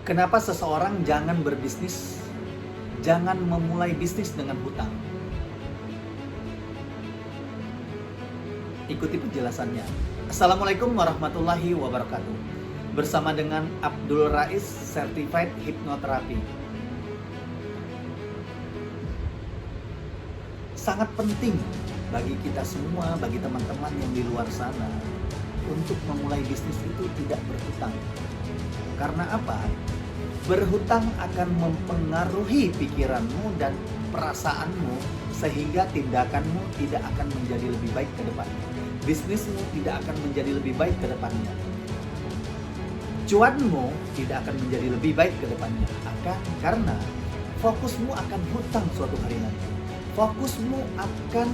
Kenapa seseorang jangan berbisnis, jangan memulai bisnis dengan hutang? Ikuti penjelasannya. Assalamualaikum warahmatullahi wabarakatuh. Bersama dengan Abdul Rais, Certified Hypnotherapy. Sangat penting bagi kita semua, bagi teman-teman yang di luar sana, untuk memulai bisnis itu tidak berhutang. Karena apa? Berhutang akan mempengaruhi pikiranmu dan perasaanmu, sehingga tindakanmu tidak akan menjadi lebih baik ke depannya. Bisnismu tidak akan menjadi lebih baik ke depannya. Cuanmu tidak akan menjadi lebih baik ke depannya. Karena fokusmu akan hutang suatu hari nanti. Fokusmu akan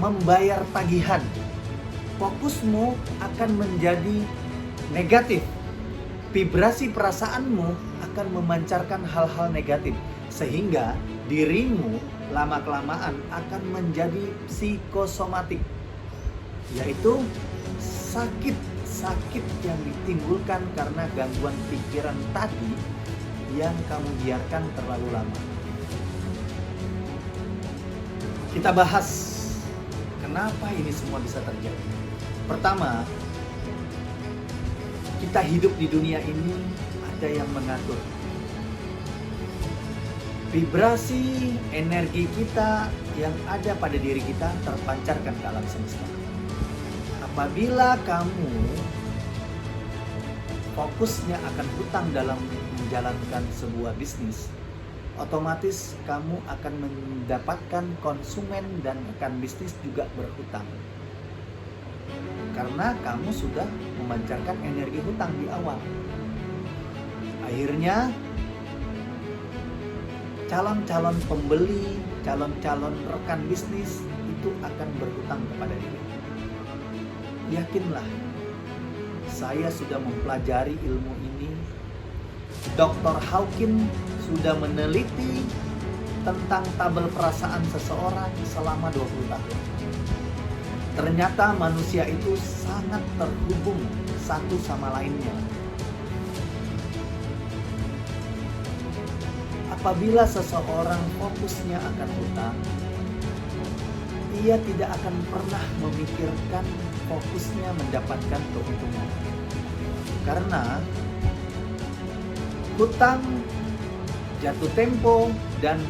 membayar tagihan. Fokusmu akan menjadi negatif. Vibrasi perasaanmu akan memancarkan hal-hal negatif, sehingga dirimu lama-kelamaan akan menjadi psikosomatik, yaitu sakit yang ditimbulkan karena gangguan pikiran tadi yang kamu biarkan terlalu lama. Kita bahas kenapa ini semua bisa terjadi. Pertama, kita hidup di dunia ini ada yang mengatur. Vibrasi energi kita yang ada pada diri kita terpancarkan ke alam semesta. Apabila kamu fokusnya akan hutang dalam menjalankan sebuah bisnis, otomatis kamu akan mendapatkan konsumen dan rekan bisnis juga berhutang. Karena kamu sudah memancarkan energi hutang di awal. Akhirnya calon-calon pembeli, calon-calon rekan bisnis itu akan berhutang kepada diri. Yakinlah, saya sudah mempelajari ilmu ini. Dr. Hawkins sudah meneliti tentang tabel perasaan seseorang selama 20 tahun. Ternyata manusia itu sangat terhubung satu sama lainnya. Apabila seseorang fokusnya akan hutang, ia tidak akan pernah memikirkan fokusnya mendapatkan keuntungan. Karena hutang, jatuh tempo, dan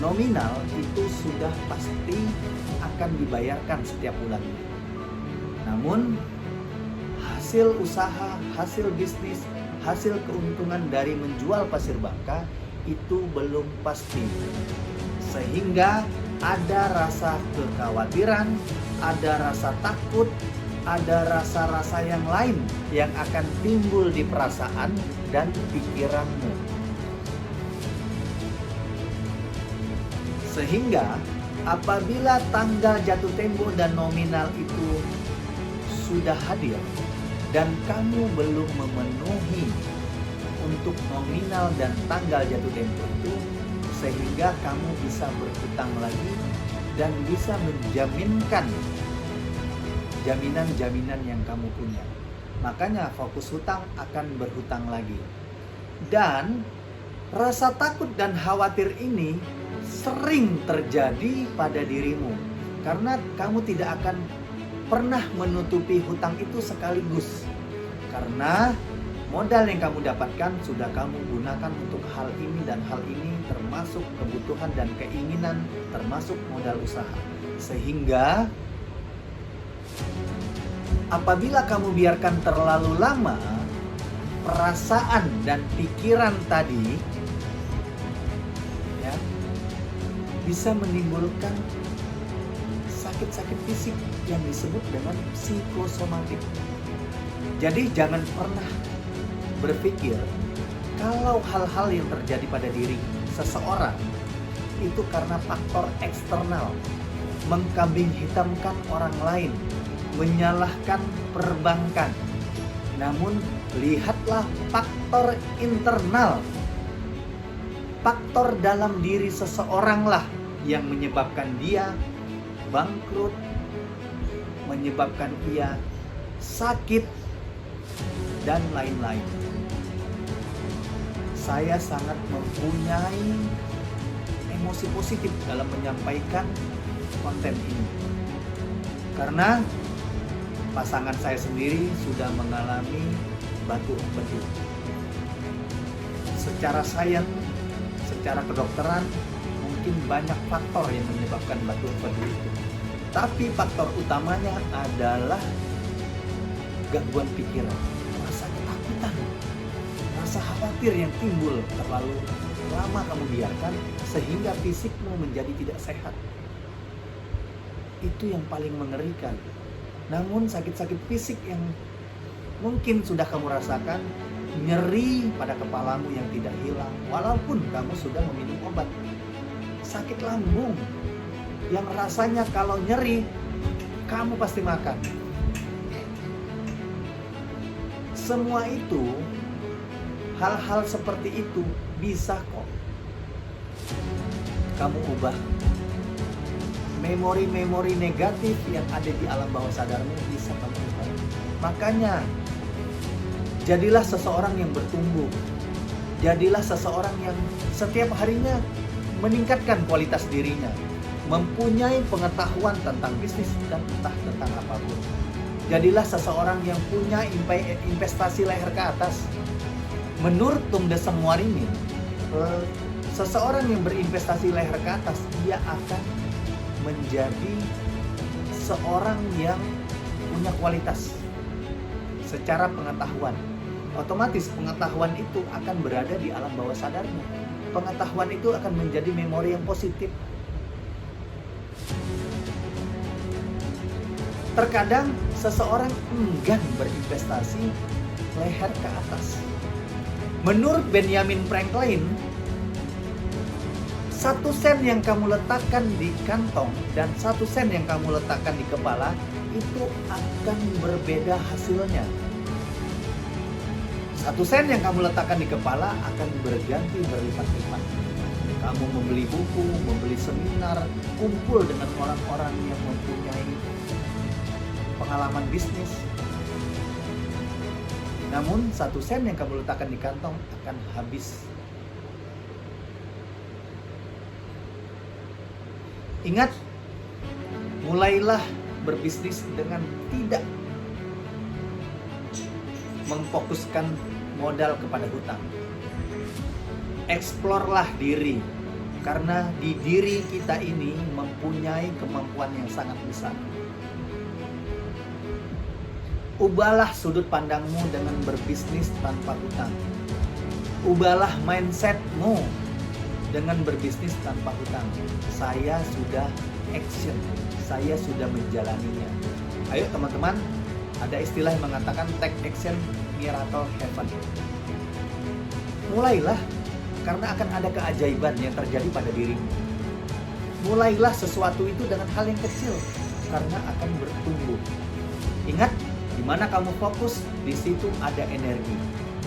nominal itu sudah pasti akan dibayarkan setiap bulannya. Namun hasil usaha, hasil bisnis, hasil keuntungan dari menjual pasir bangka itu belum pasti. Sehingga ada rasa kekhawatiran, ada rasa takut, ada rasa-rasa yang lain yang akan timbul di perasaan dan pikiranmu. Sehingga apabila tanggal jatuh tempo dan nominal itu sudah hadir dan kamu belum memenuhi untuk nominal dan tanggal jatuh tempo itu, sehingga kamu bisa berhutang lagi dan bisa menjaminkan jaminan-jaminan yang kamu punya. Makanya fokus hutang akan berhutang lagi. Dan rasa takut dan khawatir ini sering terjadi pada dirimu karena kamu tidak akan pernah menutupi hutang itu sekaligus. Karena modal yang kamu dapatkan sudah kamu gunakan untuk hal ini dan hal ini, termasuk kebutuhan dan keinginan, termasuk modal usaha. Sehingga apabila kamu biarkan terlalu lama, perasaan dan pikiran tadi ya, bisa menimbulkan sakit-sakit fisik yang disebut dengan psikosomatik. Jadi jangan pernah berpikir kalau hal-hal yang terjadi pada diri seseorang itu karena faktor eksternal, mengkambing hitamkan orang lain, menyalahkan perbankan. Namun lihatlah faktor internal, faktor dalam diri seseoranglah yang menyebabkan dia bangkrut, menyebabkan ia sakit, dan lain-lain. saya sangat mempunyai emosi positif dalam menyampaikan konten ini. Karena pasangan saya sendiri sudah mengalami batu empedu. Secara sains, secara kedokteran, mungkin banyak faktor yang menyebabkan batu empedu itu. Tapi faktor utamanya adalah gangguan pikiran, rasa ketakutan, rasa khawatir yang timbul terlalu lama kamu biarkan sehingga fisikmu menjadi tidak sehat. Itu yang paling mengerikan. Namun sakit-sakit fisik yang mungkin sudah kamu rasakan, nyeri pada kepalamu yang tidak hilang walaupun kamu sudah meminum obat. Sakit lambung yang rasanya kalau nyeri kamu pasti makan. Semua itu, hal-hal seperti itu bisa kok kamu ubah. Memori-memori negatif yang ada di alam bawah sadarmu bisa kamu ubah. Makanya jadilah seseorang yang bertumbuh. Jadilah seseorang yang setiap harinya meningkatkan kualitas dirinya, mempunyai pengetahuan tentang bisnis dan entah tentang apapun. Jadilah seseorang yang punya investasi leher ke atas. Menurut Tung Desem Waringin, seseorang yang berinvestasi leher ke atas, dia akan menjadi seorang yang punya kualitas secara pengetahuan. Otomatis pengetahuan itu akan berada di alam bawah sadarmu. Pengetahuan itu akan menjadi memori yang positif. Terkadang seseorang enggan berinvestasi leher ke atas. Menurut Benjamin Franklin, 1 sen yang kamu letakkan di kantong dan 1 sen yang kamu letakkan di kepala itu akan berbeda hasilnya. 1 sen yang kamu letakkan di kepala akan berganti berlipat-lipat. Kamu membeli buku, membeli seminar, kumpul dengan orang-orang yang mempunyai pengalaman bisnis. Namun 1 sen yang kamu letakkan di kantong akan habis. Ingat, mulailah berbisnis dengan tidak memfokuskan modal kepada hutang. Eksplorlah diri, karena di diri kita ini mempunyai kemampuan yang sangat besar. Ubahlah sudut pandangmu dengan berbisnis tanpa hutang. Ubahlah mindsetmu dengan berbisnis tanpa hutang. Saya sudah action, saya sudah menjalaninya. Ayo teman-teman, ada istilah yang mengatakan take action, miracle happen. Mulailah, karena akan ada keajaiban yang terjadi pada dirimu. Mulailah sesuatu itu dengan hal yang kecil, karena akan bertumbuh. Ingat, di mana kamu fokus, di situ ada energi.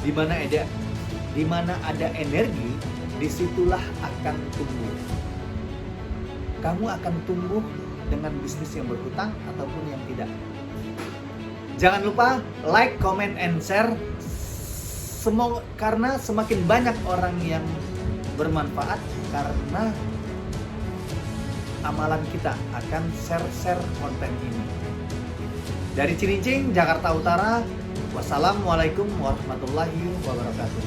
Di mana ada energi, disitulah akan tumbuh. Kamu akan tumbuh dengan bisnis yang berhutang ataupun yang tidak. Jangan lupa like, comment, and share. Karena semakin banyak orang yang bermanfaat, karena amalan kita akan share konten ini. Dari Cilincing, Jakarta Utara, wassalamualaikum warahmatullahi wabarakatuh.